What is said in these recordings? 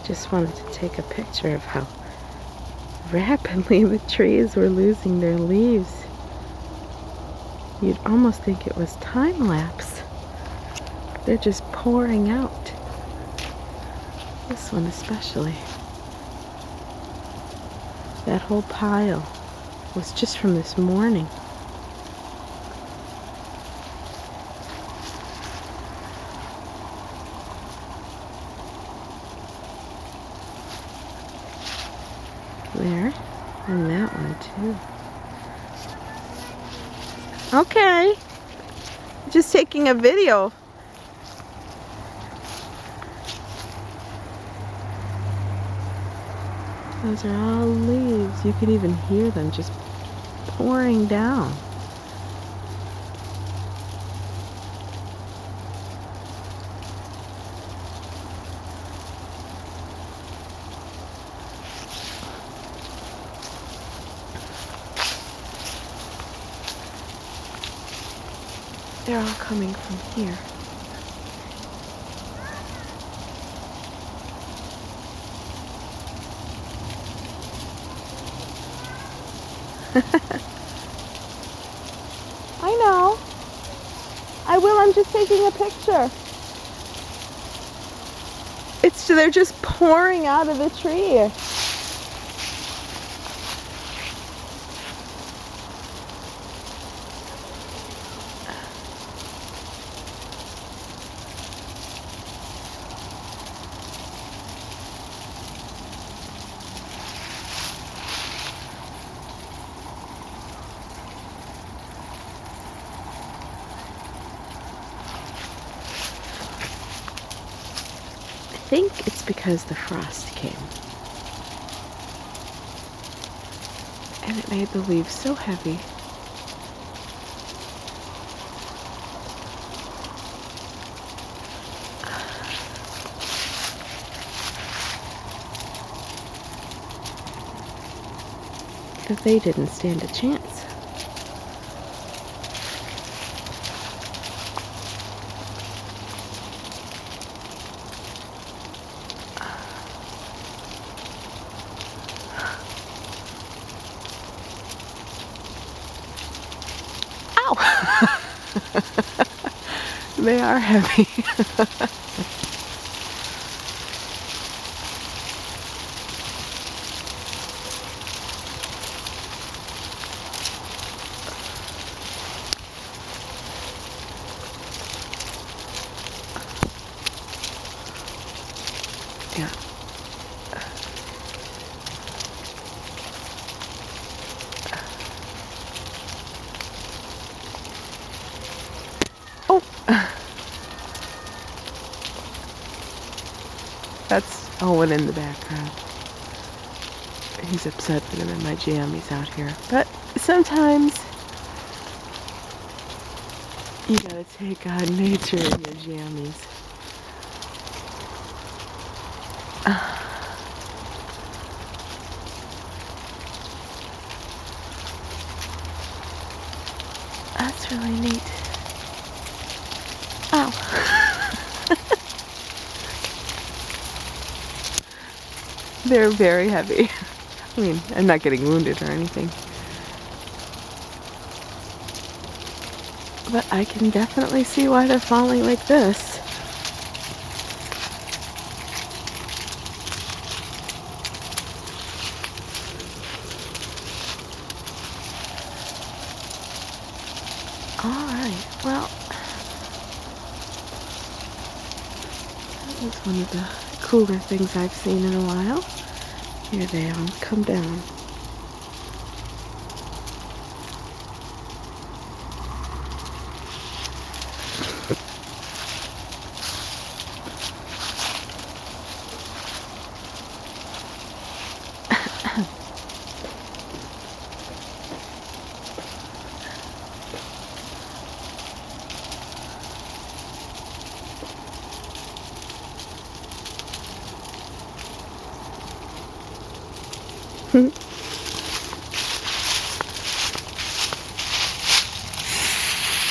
just wanted to take a picture of how rapidly the trees were losing their leaves. You'd almost think it was time-lapse. They're just pouring out. This one especially. That whole pile was just from this morning. There, and that one too. Okay, just taking a video. Those are all leaves. You could even hear them just pouring down. They're all coming from here. I know. I will. I'm just taking a picture. They're just pouring out of the tree. I think it's because the frost came. And it made the leaves so heavy. That they didn't stand a chance. Ow! They are heavy. Yeah. Oh! That's Owen in the background. He's upset that I'm in my jammies out here. But sometimes you gotta take on nature in your jammies. That's really neat. Ow. They're very heavy. I mean, I'm not getting wounded or anything. But I can definitely see why they're falling like this. Alright, well, that was one of the cooler things I've seen in a while. Here they all come down.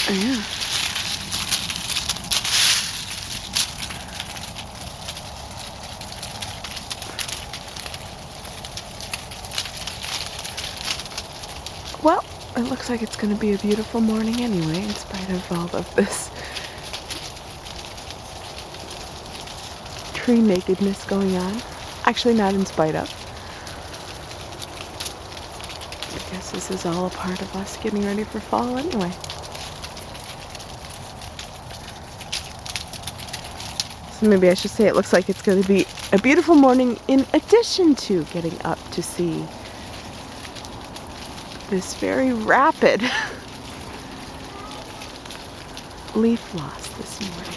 Yeah. Well, it looks like it's going to be a beautiful morning anyway, in spite of all of this tree nakedness going on. Actually, not in spite of. I guess this is all a part of us getting ready for fall anyway. So maybe I should say it looks like it's going to be a beautiful morning in addition to getting up to see this very rapid leaf loss this morning.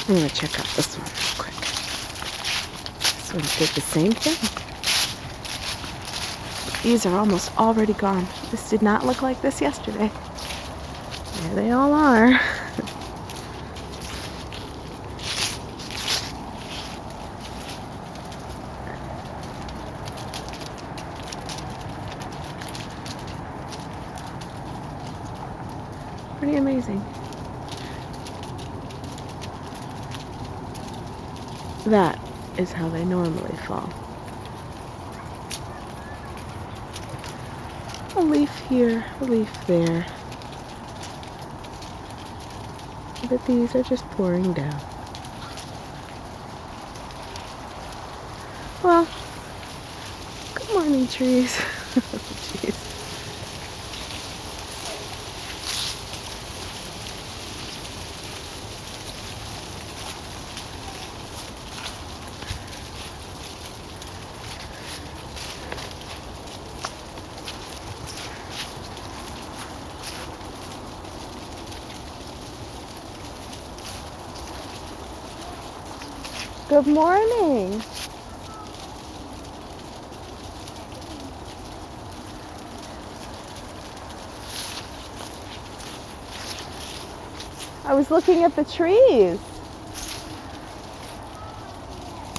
I'm going to check out this one real quick. This one did the same thing. These are almost already gone. This did not look like this yesterday. There they all are. Pretty amazing. That is how they normally fall. A leaf here, a leaf there. But these are just pouring down. Well, good morning, trees. Jeez. Good morning. I was looking at the trees.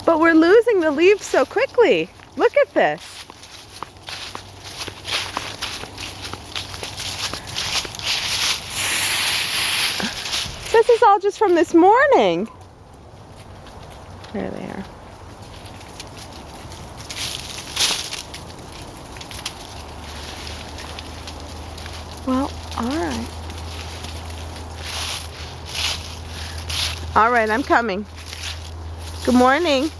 But we're losing the leaves so quickly. Look at this. This is all just from this morning. There they are. Well, all right. All right, I'm coming. Good morning.